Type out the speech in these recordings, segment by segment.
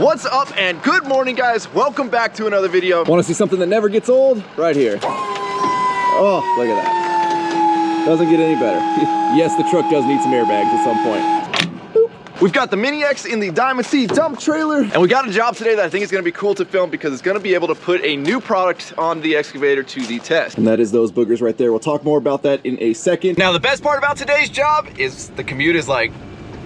What's up and good morning, guys. Welcome back to another video. Want to see something that never gets old? Right here. Oh, look at that. Doesn't get any better. Yes, the truck does need some airbags at some point. Boop. We've got the Mini X in the Diamond C dump trailer, and we got a job today that I think is going to be cool to film because it's going to be able to put a new product on the excavator to the test. And that is those boogers right there. We'll talk more about that in a second. Now, the best part about today's job is the commute is like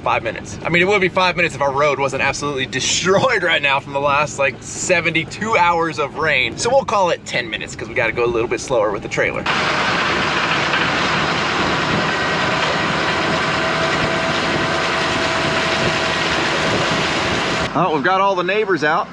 5 minutes. I mean, it would be 5 minutes if our road wasn't absolutely destroyed right now from the last like 72 hours of rain. So we'll call it 10 minutes because we got to go a little bit slower with the trailer. Oh, we've got all the neighbors out.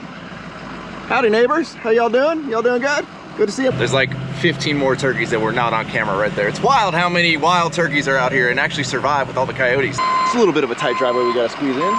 Howdy, neighbors. How y'all doing? Y'all doing good? Good to see you. There's like 15 more turkeys that were not on camera right there. It's wild how many wild turkeys are out here and actually survive with all the coyotes. It's a little bit of a tight driveway we gotta squeeze in.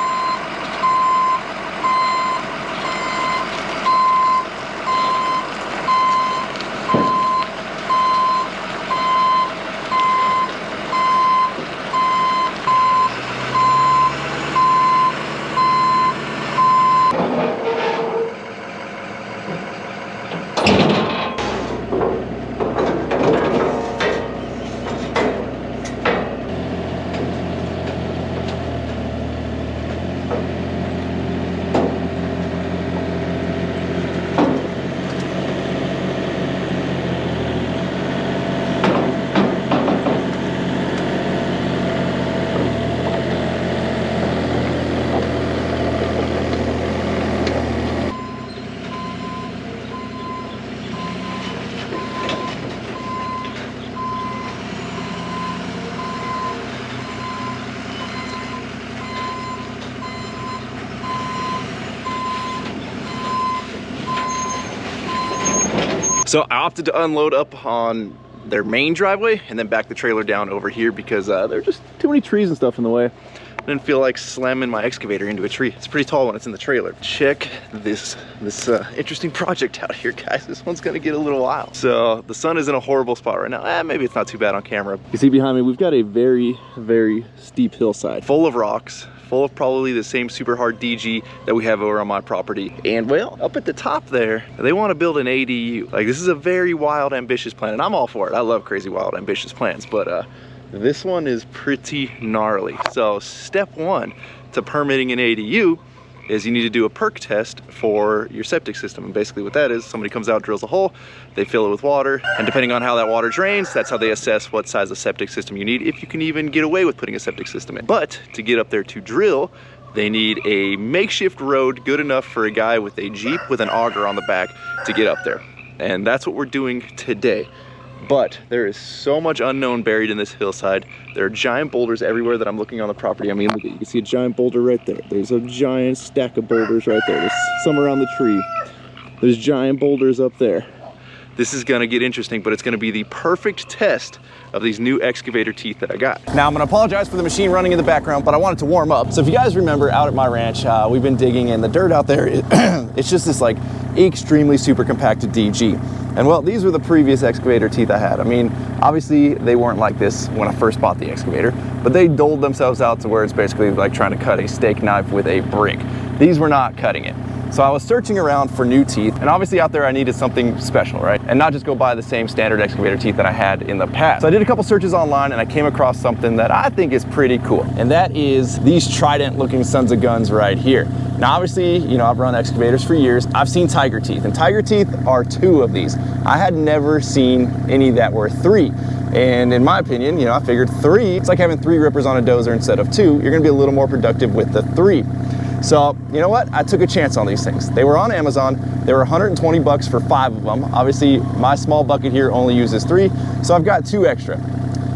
So I opted to unload up on their main driveway and then back the trailer down over here because there are just too many trees and stuff in the way. I didn't feel like slamming my excavator into a tree. It's pretty tall when it's in the trailer. Check this interesting project out here, guys. This one's gonna get a little wild. So the sun is in a horrible spot right now. Maybe it's not too bad on camera. You see behind me, we've got a very, very steep hillside. Full of rocks, full of probably the same super hard DG that we have over on my property. And well, up at the top there, they want to build an ADU. Like, this is a very wild, ambitious plan, and I'm all for it. I love crazy, wild, ambitious plans, but this one is pretty gnarly. So step one to permitting an ADU is you need to do a perk test for your septic system. And basically what that is, somebody comes out, drills a hole, they fill it with water, and depending on how that water drains, that's how they assess what size of septic system you need, if you can even get away with putting a septic system in. But to get up there to drill, they need a makeshift road good enough for a guy with a Jeep with an auger on the back to get up there. And that's what we're doing today. But there is so much unknown buried in this hillside. There are giant boulders everywhere that I'm looking on the property. I mean, look, you can see a giant boulder right there. There's a giant stack of boulders right there. There's some around the tree. There's giant boulders up there. This is gonna get interesting, but it's gonna be the perfect test of these new excavator teeth that I got. Now, I'm gonna apologize for the machine running in the background, but I wanted to warm up. So if you guys remember out at my ranch, we've been digging, and the dirt out there, it's just this like extremely super compacted DG. And well, these were the previous excavator teeth I had. I mean, obviously they weren't like this when I first bought the excavator, but they doled themselves out to where it's basically like trying to cut a steak knife with a brick. These were not cutting it. So I was searching around for new teeth, and obviously out there I needed something special, right? And not just go buy the same standard excavator teeth that I had in the past. So I did a couple searches online and I came across something that I think is pretty cool. And that is these trident looking sons of guns right here. Now obviously, you know, I've run excavators for years. I've seen tiger teeth, and tiger teeth are 2 of these. I had never seen any that were 3. And in my opinion, you know, I figured 3, it's like having 3 rippers on a dozer instead of 2. You're gonna be a little more productive with the 3. So, you know what? I took a chance on these things. They were on Amazon. They were 120 bucks for 5 of them. Obviously, my small bucket here only uses 3, so I've got 2 extra.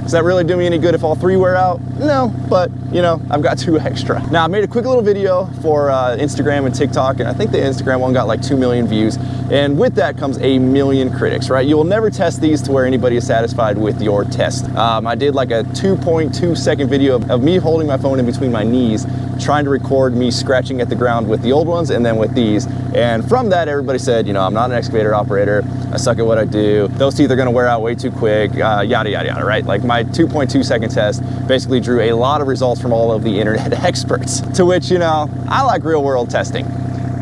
Does that really do me any good if all 3 wear out? No, but you know, I've got 2 extra. Now, I made a quick little video for Instagram and TikTok, and I think the Instagram one got like 2 million views. And with that comes a million critics, right? You will never test these to where anybody is satisfied with your test. I did like a 2.2 second video of me holding my phone in between my knees, trying to record me scratching at the ground with the old ones and then with these. And from that, everybody said, you know, I'm not an excavator operator. I suck at what I do. Those teeth are gonna wear out way too quick, yada, yada, yada, right? Like my 2.2 second test basically drew a lot of results from all of the internet experts, to which, you know, I like real world testing.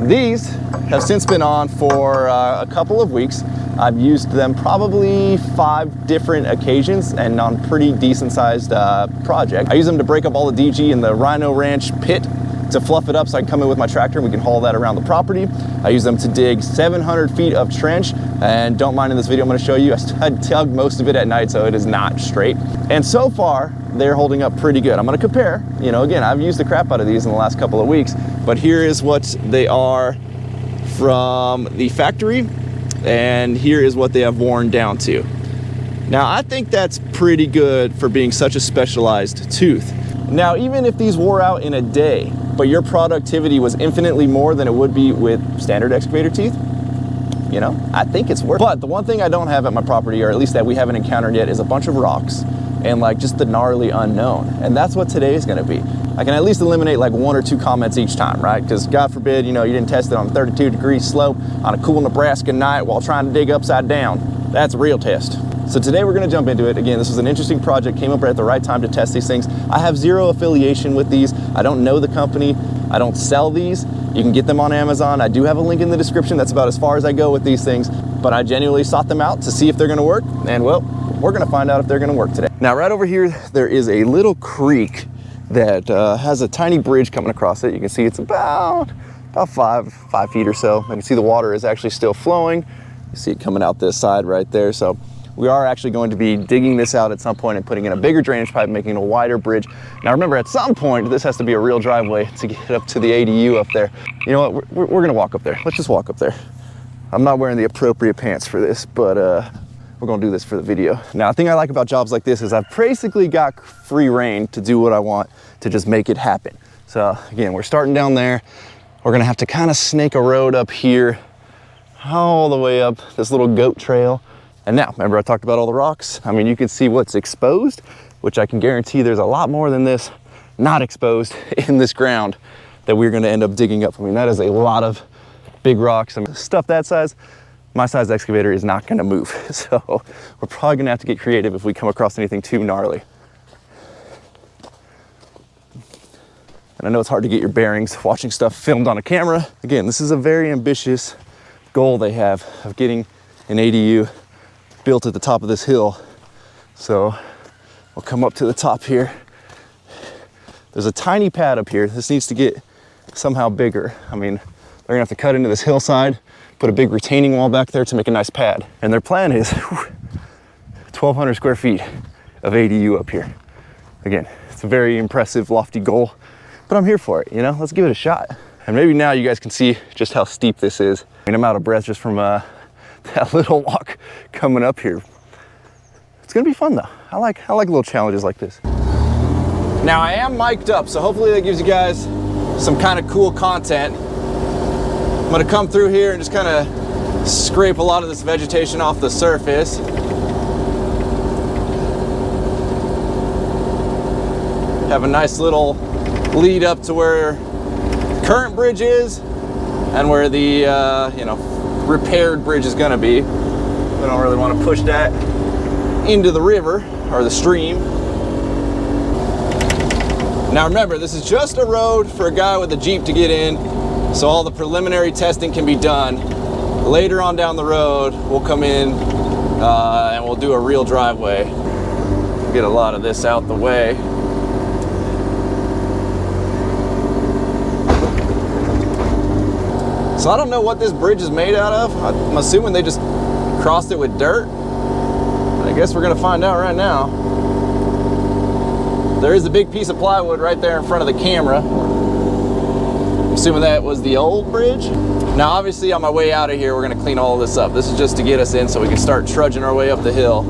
These have since been on for a couple of weeks. I've used them probably 5 different occasions and on pretty decent sized projects. I use them to break up all the DG in the Rhino Ranch pit to fluff it up so I can come in with my tractor and we can haul that around the property. I use them to dig 700 feet of trench, and don't mind in this video I'm going to show you, I dug most of it at night so it is not straight. And so far they're holding up pretty good. I'm going to compare, you know, again, I've used the crap out of these in the last couple of weeks, but here is what they are from the factory, and here is what they have worn down to. Now I think that's pretty good for being such a specialized tooth. Now even if these wore out in a day, but your productivity was infinitely more than it would be with standard excavator teeth, you know, I think it's worth it. But the one thing I don't have at my property, or at least that we haven't encountered yet, is a bunch of rocks and like just the gnarly unknown. And that's what today is gonna be. I can at least eliminate like 1 or 2 comments each time, right? Because God forbid, you know, you didn't test it on a 32-degree slope on a cool Nebraska night while trying to dig upside down. That's a real test. So today we're gonna jump into it. Again, this was an interesting project, came up right at the right time to test these things. I have zero affiliation with these. I don't know the company. I don't sell these. You can get them on Amazon. I do have a link in the description. That's about as far as I go with these things. But I genuinely sought them out to see if they're gonna work. And well, we're gonna find out if they're gonna work today. Now right over here, there is a little creek that has a tiny bridge coming across it. You can see it's about 5 feet or so. I can see the water is actually still flowing. You see it coming out this side right there. So we are actually going to be digging this out at some point and putting in a bigger drainage pipe, making a wider bridge. Now remember, at some point, this has to be a real driveway to get up to the ADU up there. You know what, we're gonna walk up there. Let's just walk up there. I'm not wearing the appropriate pants for this, but we're gonna do this for the video. Now, the thing I like about jobs like this is I've basically got free reign to do what I want to just make it happen. So again, we're starting down there. We're gonna have to kind of snake a road up here, all the way up this little goat trail. And now, remember I talked about all the rocks? I mean, you can see what's exposed, which I can guarantee there's a lot more than this not exposed in this ground that we're gonna end up digging up. I mean, that is a lot of big rocks. I mean, stuff that size, my size excavator is not gonna move. So we're probably gonna have to get creative if we come across anything too gnarly. And I know it's hard to get your bearings watching stuff filmed on a camera. Again, this is a very ambitious goal they have of getting an ADU built at the top of this hill. So we'll come up to the top here. There's a tiny pad up here. This needs to get somehow bigger. I mean, they're gonna have to cut into this hillside, put a big retaining wall back there to make a nice pad. And their plan is 1,200 square feet of ADU up here. Again, it's a very impressive, lofty goal, but I'm here for it, you know? Let's give it a shot. And maybe now you guys can see just how steep this is. I mean, I'm out of breath just from that little walk coming up here. It's gonna be fun though. I like little challenges like this. Now I am mic'd up, so hopefully that gives you guys some kind of cool content. I'm gonna come through here and just kind of scrape a lot of this vegetation off the surface. Have a nice little lead up to where the current bridge is and where the you know, repaired bridge is gonna be. We don't really want to push that into the river or the stream. Now remember, this is just a road for a guy with a Jeep to get in, so all the preliminary testing can be done. Later on down the road, we'll come in and we'll do a real driveway. Get a lot of this out the way. So I don't know what this bridge is made out of. I'm assuming they just crossed it with dirt. I guess we're gonna find out right now. There is a big piece of plywood right there in front of the camera. I'm assuming that was the old bridge. Now obviously on my way out of here, we're gonna clean all this up. This is just to get us in so we can start trudging our way up the hill.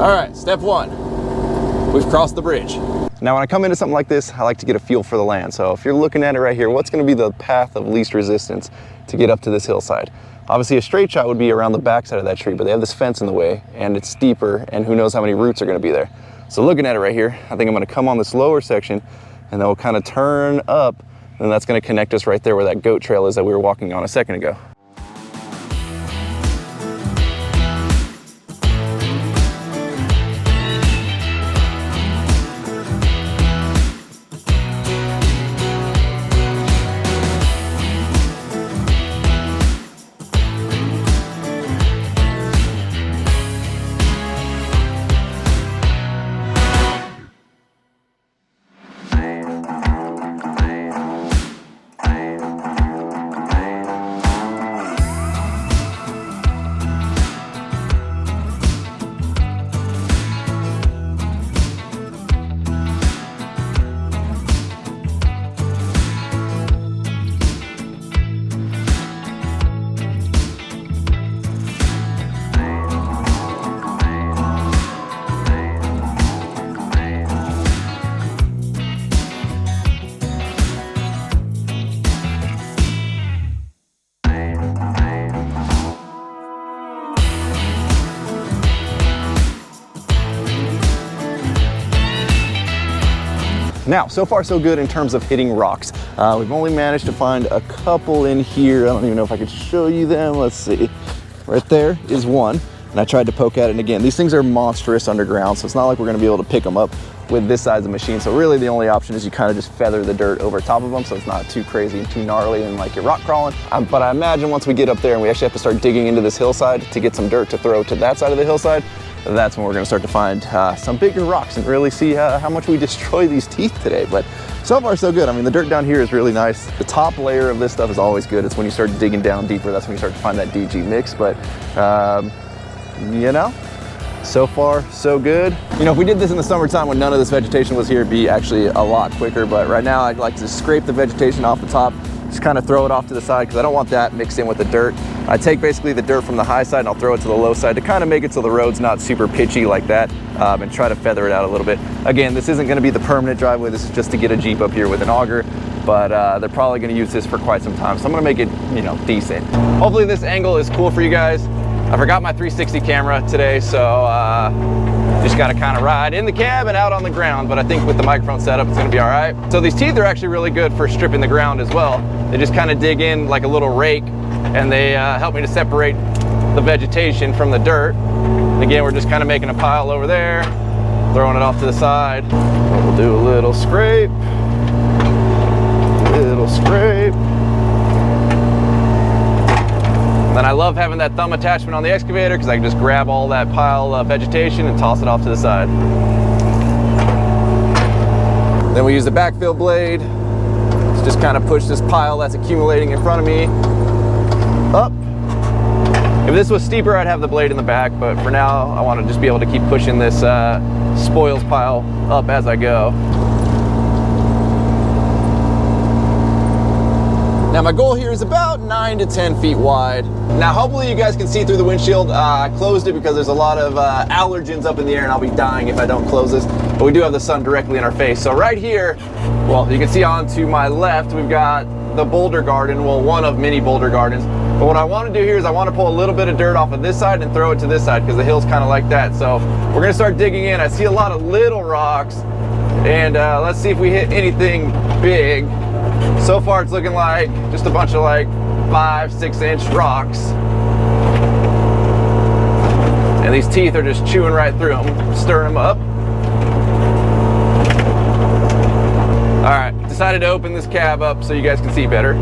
All right, step 1. We've crossed the bridge. Now when I come into something like this, I like to get a feel for the land. So if you're looking at it right here, what's gonna be the path of least resistance to get up to this hillside? Obviously a straight shot would be around the backside of that tree, but they have this fence in the way and it's steeper and who knows how many roots are gonna be there. So looking at it right here, I think I'm gonna come on this lower section and then we'll kind of turn up and that's gonna connect us right there where that goat trail is that we were walking on a second ago. Now, so far so good in terms of hitting rocks. We've only managed to find a couple in here. I don't even know if I could show you them. Let's see. Right there is one, and I tried to poke at it, and again, these things are monstrous underground, so it's not like we're gonna be able to pick them up with this size of machine. So really the only option is you kind of just feather the dirt over top of them so it's not too crazy and too gnarly and like you're rock crawling. But I imagine once we get up there and we actually have to start digging into this hillside to get some dirt to throw to that side of the hillside, that's when we're gonna start to find some bigger rocks and really see how much we destroy these teeth today. But so far so good. I mean, the dirt down here is really nice. The top layer of this stuff is always good. It's when you start digging down deeper, that's when you start to find that DG mix. But you know, so far so good. You know, if we did this in the summertime when none of this vegetation was here, it'd be actually a lot quicker. But right now I'd like to scrape the vegetation off the top, just kind of throw it off to the side because I don't want that mixed in with the dirt. I take basically the dirt from the high side and I'll throw it to the low side to kind of make it so the road's not super pitchy like that, and try to feather it out a little bit. Again, this isn't going to be the permanent driveway. This is just to get a Jeep up here with an auger, but they're probably going to use this for quite some time. So I'm going to make it, you know, decent. Hopefully this angle is cool for you guys. I forgot my 360 camera today, so just got to kind of ride in the cab and out on the ground, but I think with the microphone setup, it's going to be all right. So these teeth are actually really good for stripping the ground as well. They just kind of dig in like a little rake, and they help me to separate the vegetation from the dirt. And again, we're just kind of making a pile over there, throwing it off to the side. We'll do a little scrape, little scrape. And then I love having that thumb attachment on the excavator because I can just grab all that pile of vegetation and toss it off to the side. Then we use the backfill blade to just kind of push this pile that's accumulating in front of me up. If this was steeper, I'd have the blade in the back, but for now, I want to just be able to keep pushing this spoils pile up as I go. Now my goal here is about 9 to 10 feet wide. Now hopefully you guys can see through the windshield. I closed it because there's a lot of allergens up in the air and I'll be dying if I don't close this. But we do have the sun directly in our face. So right here, well, you can see on to my left, we've got the boulder garden, well, one of many boulder gardens. But what I want to do here is I want to pull a little bit of dirt off of this side and throw it to this side because the hill's kind of like that. So we're going to start digging in. I see a lot of little rocks, and let's see if we hit anything big. So far it's looking like just a bunch of like 5-6 inch rocks. And these teeth are just chewing right through them, stirring them up. All right, decided to open this cab up so you guys can see better.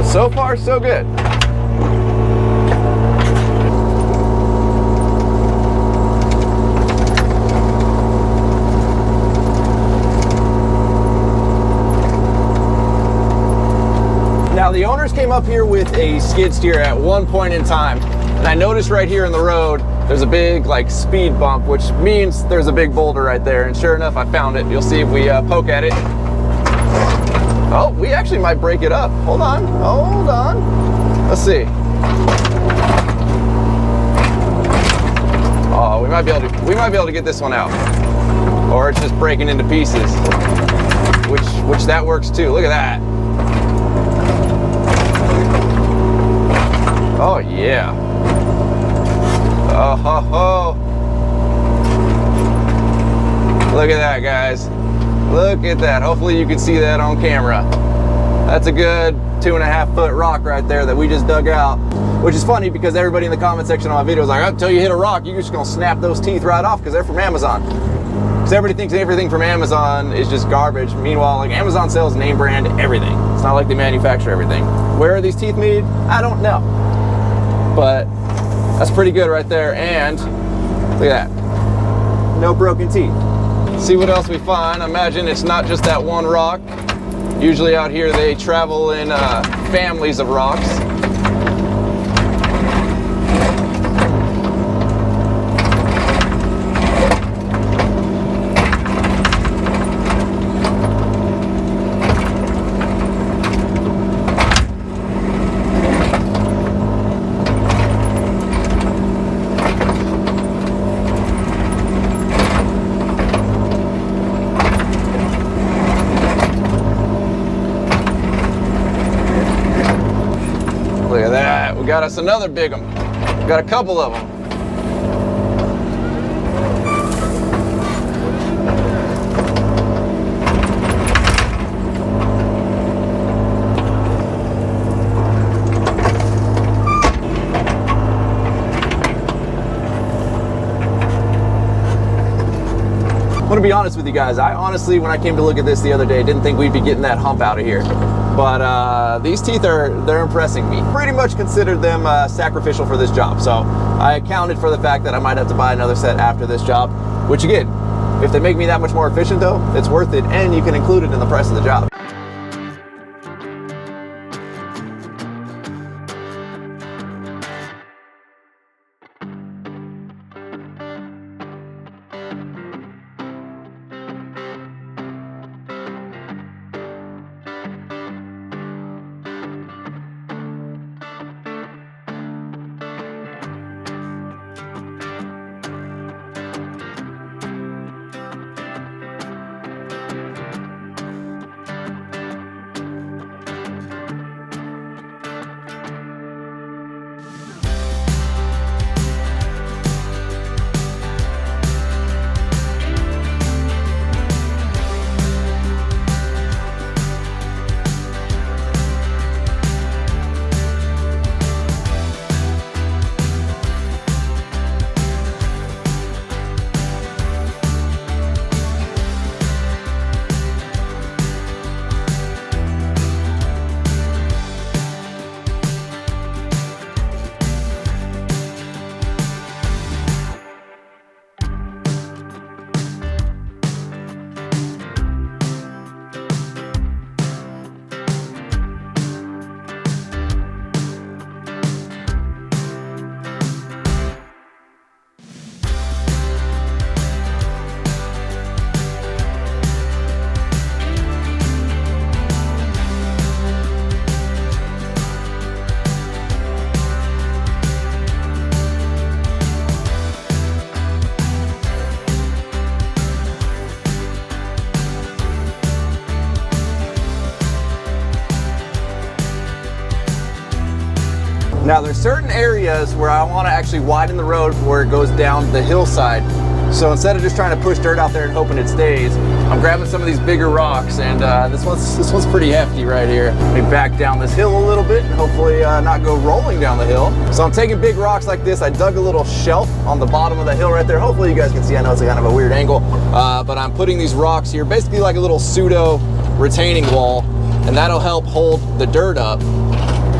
So far, so good. Now the owners came up here with a skid steer at one point in time, and I noticed right here in the road there's a big like speed bump, which means there's a big boulder right there, and sure enough I found it. You'll see if we poke at it. Oh, we actually might break it up. Hold on, hold on. Let's see. Oh, we might be able to get this one out, or it's just breaking into pieces, which that works too. Look at that. Oh yeah. Oh ho ho. Look at that, guys. Look at that. Hopefully you can see that on camera. That's a good 2.5 foot rock right there that we just dug out. Which is funny because everybody in the comment section on my video is like, until you hit a rock, you're just gonna snap those teeth right off because they're from Amazon. Because everybody thinks everything from Amazon is just garbage. Meanwhile, like, Amazon sells name brand everything. It's not like they manufacture everything. Where are these teeth made? I don't know. But that's pretty good right there. And look at that. No broken teeth. See what else we find. I imagine it's not just that one rock. Usually out here they travel in families of rocks. Look at that. We got us another big one. We got a couple of them. want to be honest with you guys. I honestly, when I came to look at this the other day, didn't think we'd be getting that hump out of here. But these teeth they're impressing me. Pretty much considered them sacrificial for this job. So I accounted for the fact that I might have to buy another set after this job, which again, if they make me that much more efficient though, it's worth it, and you can include it in the price of the job. Now there's certain areas where I want to actually widen the road where it goes down the hillside. So instead of just trying to push dirt out there and hoping it stays, I'm grabbing some of these bigger rocks, and this one's pretty hefty right here. Let me back down this hill a little bit and hopefully not go rolling down the hill. So I'm taking big rocks like this. I dug a little shelf on the bottom of the hill right there. Hopefully you guys can see. I know it's kind of a weird angle, but I'm putting these rocks here, basically like a little pseudo retaining wall, and that'll help hold the dirt up.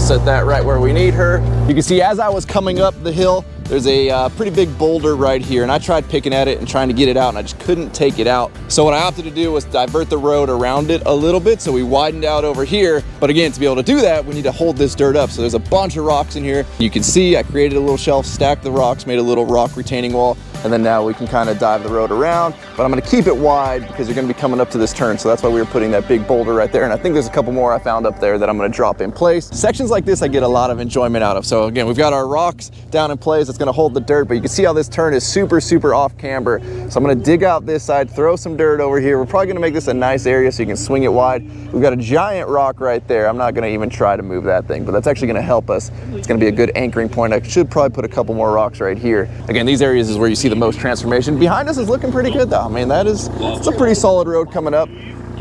Set that right where we need her. You can see as I was coming up the hill, there's a pretty big boulder right here, and I tried picking at it and trying to get it out, and I just couldn't take it out. So what I opted to do was divert the road around it a little bit, so we widened out over here. But again, to be able to do that, we need to hold this dirt up. So there's a bunch of rocks in here. You can see I created a little shelf, stacked the rocks, made a little rock retaining wall, and then now we can kind of dive the road around. But I'm gonna keep it wide because you're gonna be coming up to this turn, so that's why we were putting that big boulder right there. And I think there's a couple more I found up there that I'm gonna drop in place. Sections like this I get a lot of enjoyment out of. So again, we've got our rocks down in place. It's gonna hold the dirt, but you can see how this turn is super, super off camber. So I'm gonna dig out this side, throw some dirt over here. We're probably gonna make this a nice area so you can swing it wide. We've got a giant rock right there. I'm not gonna even try to move that thing, but that's actually gonna help us. It's gonna be a good anchoring point. I should probably put a couple more rocks right here. Again, these areas is where you see the most transformation. Behind us is looking pretty good though. I mean, it's a pretty solid road coming up.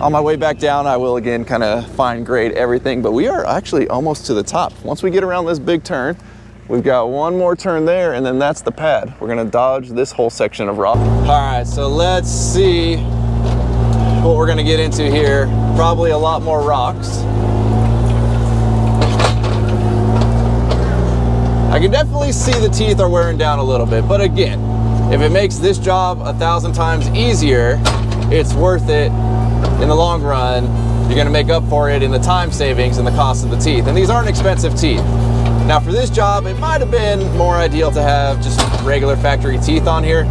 On my way back down, I will again kind of fine grade everything, but we are actually almost to the top. Once we get around this big turn, we've got one more turn there, and then that's the pad. We're gonna dodge this whole section of rock. All right, so let's see what we're gonna get into here. Probably a lot more rocks. I can definitely see the teeth are wearing down a little bit, but again, if it makes this job 1,000 times easier, it's worth it in the long run. You're gonna make up for it in the time savings and the cost of the teeth. And these aren't expensive teeth. Now for this job, it might have been more ideal to have just regular factory teeth on here.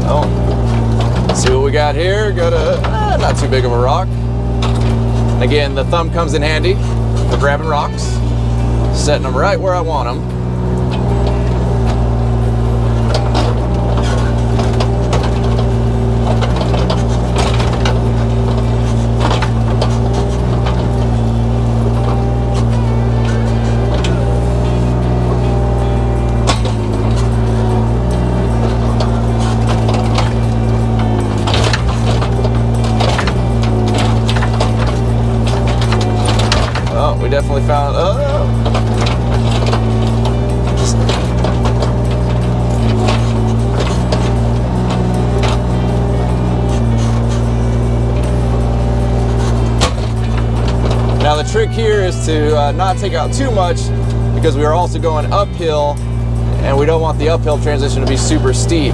Oh, let's see what we got here. Got a, not too big of a rock. And again, the thumb comes in handy for grabbing rocks, setting them right where I want them. Definitely found, trick here is to not take out too much, because we are also going uphill and we don't want the uphill transition to be super steep.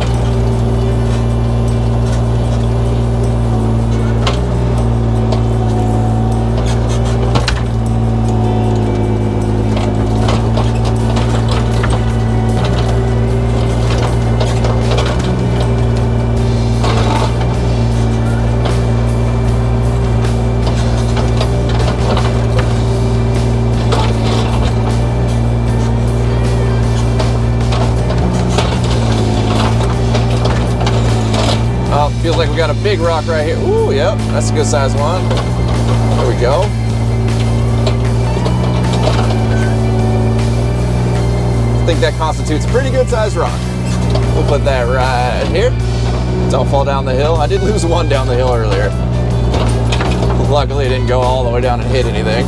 Feels like we got a big rock right here. Ooh, yep, that's a good size one. There we go. I think that constitutes a pretty good sized rock. We'll put that right here. Don't fall down the hill. I did lose one down the hill earlier. Luckily it didn't go all the way down and hit anything.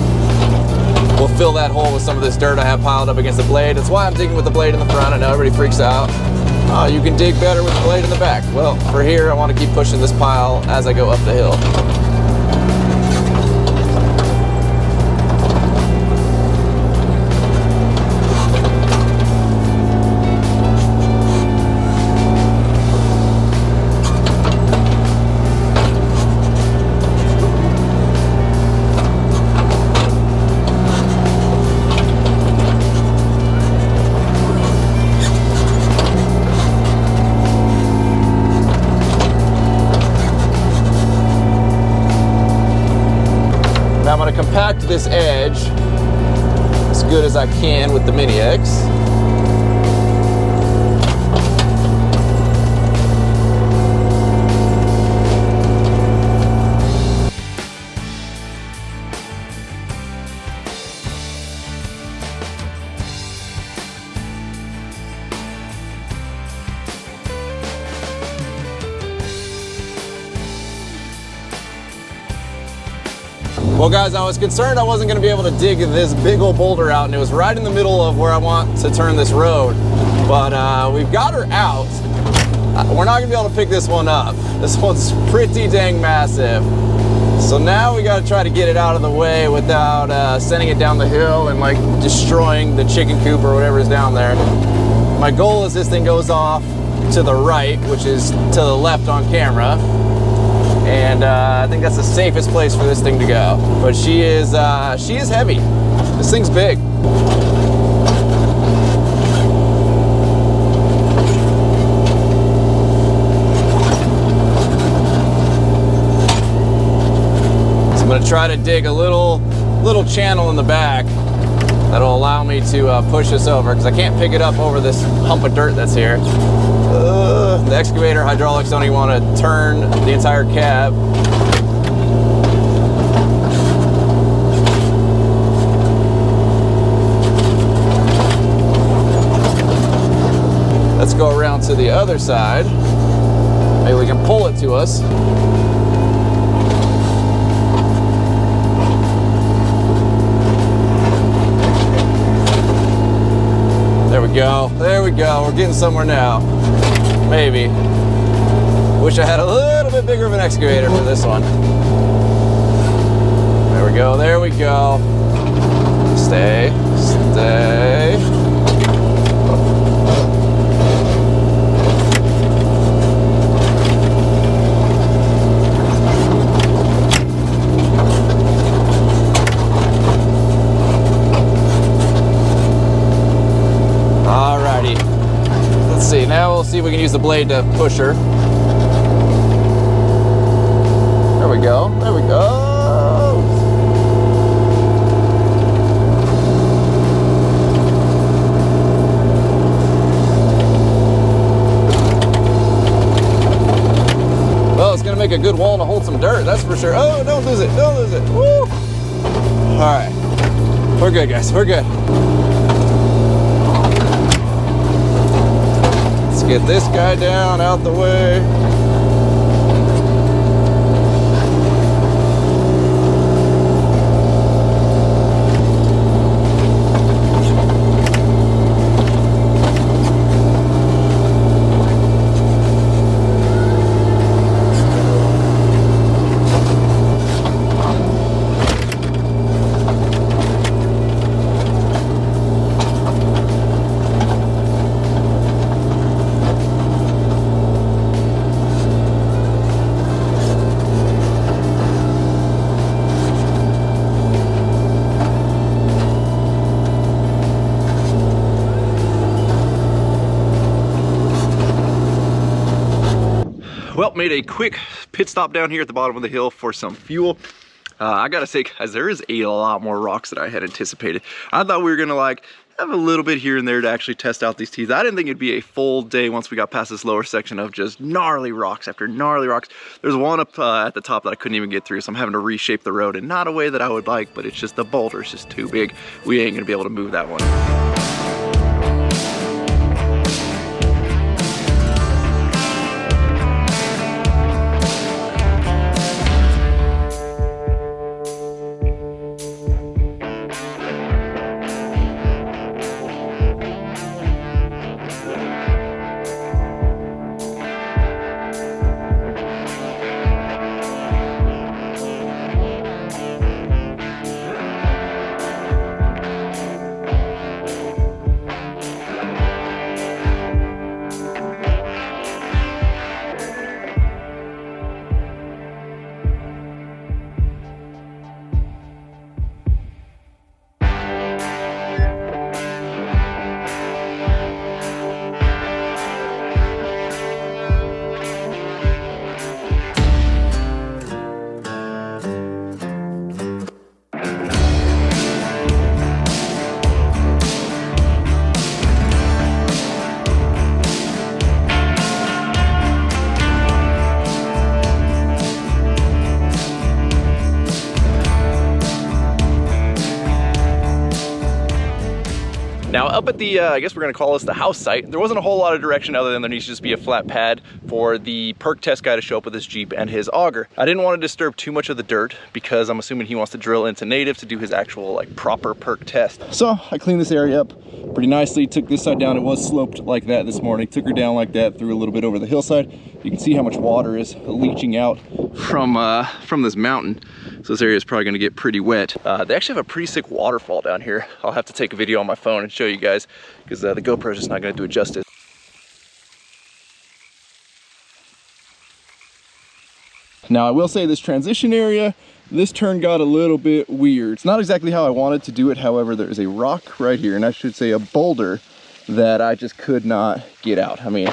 We'll fill that hole with some of this dirt I have piled up against the blade. That's why I'm digging with the blade in the front. I know everybody freaks out. You can dig better with the blade in the back. Well, for here, I want to keep pushing this pile as I go up the hill. Compact this edge as good as I can with the Mini X. Well guys, I was concerned I wasn't going to be able to dig this big old boulder out, and it was right in the middle of where I want to turn this road. But we've got her out. We're not going to be able to pick this one up. This one's pretty dang massive. So now we got to try to get it out of the way without sending it down the hill and like destroying the chicken coop or whatever is down there. My goal is this thing goes off to the right, which is to the left on camera. And I think that's the safest place for this thing to go. But she is heavy. This thing's big. So I'm gonna try to dig a little channel in the back that'll allow me to push this over, because I can't pick it up over this hump of dirt that's here. The excavator hydraulics don't even want to turn the entire cab. Let's go around to the other side. Maybe we can pull it to us. There we go. There we go. We're getting somewhere now. Maybe. Wish I had a little bit bigger of an excavator for this one. There we go. There we go. Stay. Stay. See, now we'll see if we can use the blade to push her. There we go. There we go. Well, it's gonna make a good wall to hold some dirt, that's for sure. Oh, don't lose it, don't lose it. Woo! All right, we're good, guys, we're good. Get this guy down, out the way. Well, made a quick pit stop down here at the bottom of the hill for some fuel. I gotta say, guys, there is a lot more rocks than I had anticipated. I thought we were gonna like have a little bit here and there to actually test out these teeth. I didn't think it'd be a full day once we got past this lower section of just gnarly rocks after gnarly rocks. There's one up at the top that I couldn't even get through, so I'm having to reshape the road in not a way that I would like, but it's just the boulder's just too big. We ain't gonna be able to move that one. Now up at the, I guess we're gonna call this the house site, there wasn't a whole lot of direction other than there needs to just be a flat pad for the perk test guy to show up with his Jeep and his auger. I didn't want to disturb too much of the dirt because I'm assuming he wants to drill into native to do his actual like proper perk test. So I cleaned this area up pretty nicely, took this side down. It was sloped like that this morning, took her down like that, threw a little bit over the hillside. You can see how much water is leaching out from this mountain. So this area is probably gonna get pretty wet. They actually have a pretty sick waterfall down here. I'll have to take a video on my phone and show you guys because the GoPro's just not gonna do it justice. Now I will say this transition area, this turn got a little bit weird. It's not exactly how I wanted to do it. However, there is a rock right here, and I should say a boulder, that I just could not get out. I mean,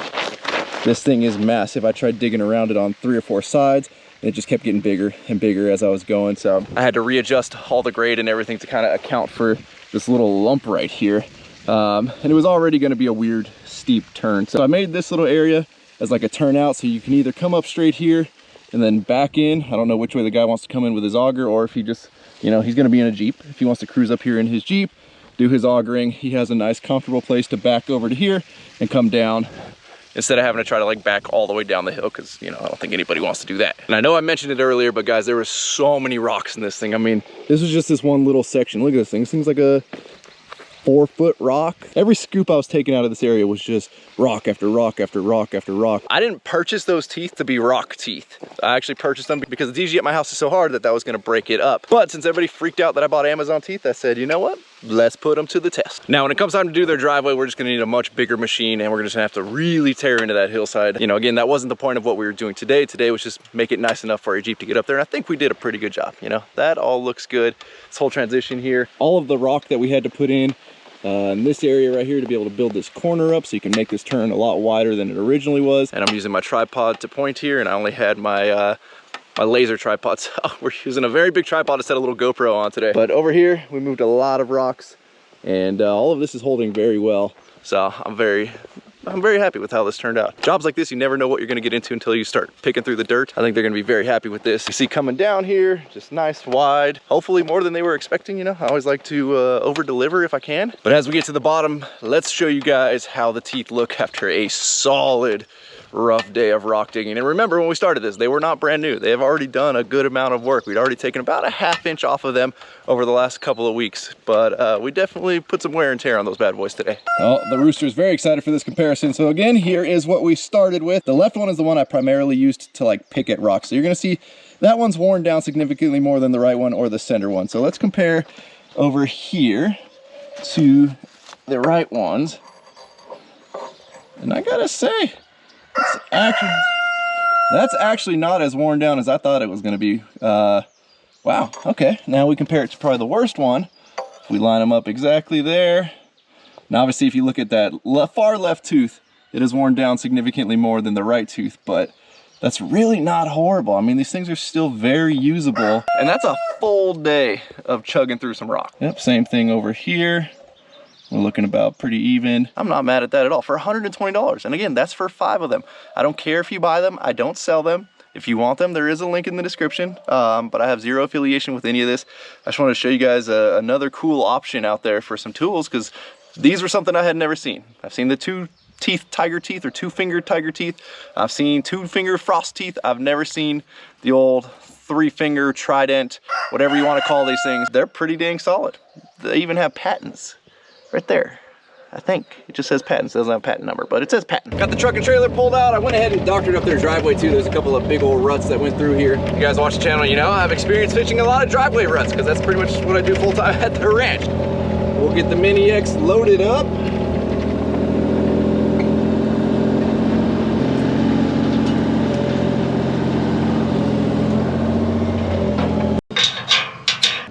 this thing is massive. I tried digging around it on 3 or 4 sides. It just kept getting bigger and bigger as I was going. So I had to readjust all the grade and everything to kind of account for this little lump right here. And it was already gonna be a weird steep turn. So I made this little area as like a turnout, so you can either come up straight here and then back in. I don't know which way the guy wants to come in with his auger, or if he just, you know, he's gonna be in a Jeep. If he wants to cruise up here in his Jeep, do his augering, he has a nice comfortable place to back over to here and come down, instead of having to try to like back all the way down the hill, because, you know, I don't think anybody wants to do that. And I know I mentioned it earlier, but guys, there were so many rocks in this thing. I mean, this was just this one little section. Look at this thing. This thing's like a 4-foot rock. Every scoop I was taking out of this area was just rock after rock after rock after rock. I didn't purchase those teeth to be rock teeth. I actually purchased them because the DG at my house is so hard that was gonna break it up. But since everybody freaked out that I bought Amazon teeth, I said, you know what? Let's put them to the test. Now, when it comes time to do their driveway, we're just gonna need a much bigger machine, and we're just gonna have to really tear into that hillside. You know, again, that wasn't the point of what we were doing today. Today was just make it nice enough for our Jeep to get up there. And I think we did a pretty good job. You know, that all looks good. This whole transition here, all of the rock that we had to put in this area right here to be able to build this corner up so you can make this turn a lot wider than it originally was. And I'm using my tripod to point here, and I only had my my laser tripod, so we're using a very big tripod to set a little GoPro on today. But over here, we moved a lot of rocks, and all of this is holding very well. So I'm very happy with how this turned out. Jobs like this, you never know what you're gonna get into until you start picking through the dirt. I think they're gonna be very happy with this. You see coming down here, just nice, wide, hopefully more than they were expecting, you know. I always like to over deliver if I can. But as we get to the bottom, let's show you guys how the teeth look after a solid, rough day of rock digging. And remember, when we started this, they were not brand new. They have already done a good amount of work. We'd already taken about a ½ inch off of them over the last couple of weeks, but we definitely put some wear and tear on those bad boys today. Well, the rooster is very excited for this comparison. So again, here is what we started with. The left one is the one I primarily used to like pick at rocks. So you're gonna see that one's worn down significantly more than the right one or the center one. So let's compare over here to the right ones. And I gotta say, that's actually not as worn down as I thought it was going to be. Wow, okay. Now we compare it to probably the worst one. If we line them up exactly there. Now obviously if you look at that far left tooth, it is worn down significantly more than the right tooth, but That's really not horrible. I mean, these things are still very usable. And that's a full day of chugging through some rock. Yep, same thing over here. We're looking about pretty even. I'm not mad at that at all for $120. And again, that's for 5 of them. I don't care if you buy them. I don't sell them. If you want them, there is a link in the description, but I have zero affiliation with any of this. I just wanted to show you guys another cool option out there for some tools, because these were something I had never seen. I've seen the 2-teeth tiger teeth or 2-finger tiger teeth. I've seen 2-finger frost teeth. I've never seen the old 3-finger trident, whatever you want to call these things. They're pretty dang solid. They even have patents right there. I think it just says patents, it doesn't have a patent number, but it says patent. Got the truck and trailer pulled out. I went ahead and doctored up their driveway too. There's a couple of big old ruts that went through here. You guys watch the channel, you know I've experienced fixing a lot of driveway ruts, because that's pretty much what I do full time at the ranch. We'll get the Mini X loaded up.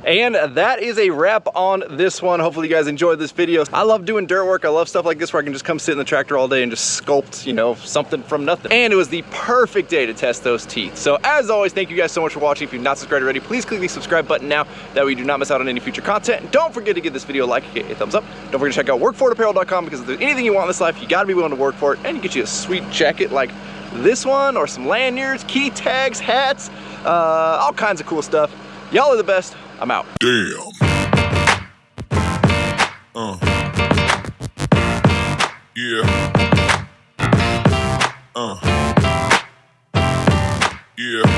And that is a wrap on this one. Hopefully you guys enjoyed this video. I love doing dirt work. I love stuff like this where I can just come sit in the tractor all day and just sculpt, you know, something from nothing. And it was the perfect day to test those teeth. So as always, thank you guys so much for watching. If you've not subscribed already, please click the subscribe button now. That way you do not miss out on any future content. And don't forget to give this video a like, a thumbs up. Don't forget to check out workforapparel.com, because if there's anything you want in this life, you gotta be willing to work for it. And you get you a sweet jacket like this one, or some lanyards, key tags, hats, all kinds of cool stuff. Y'all are the best. I'm out. Damn. Yeah. Yeah.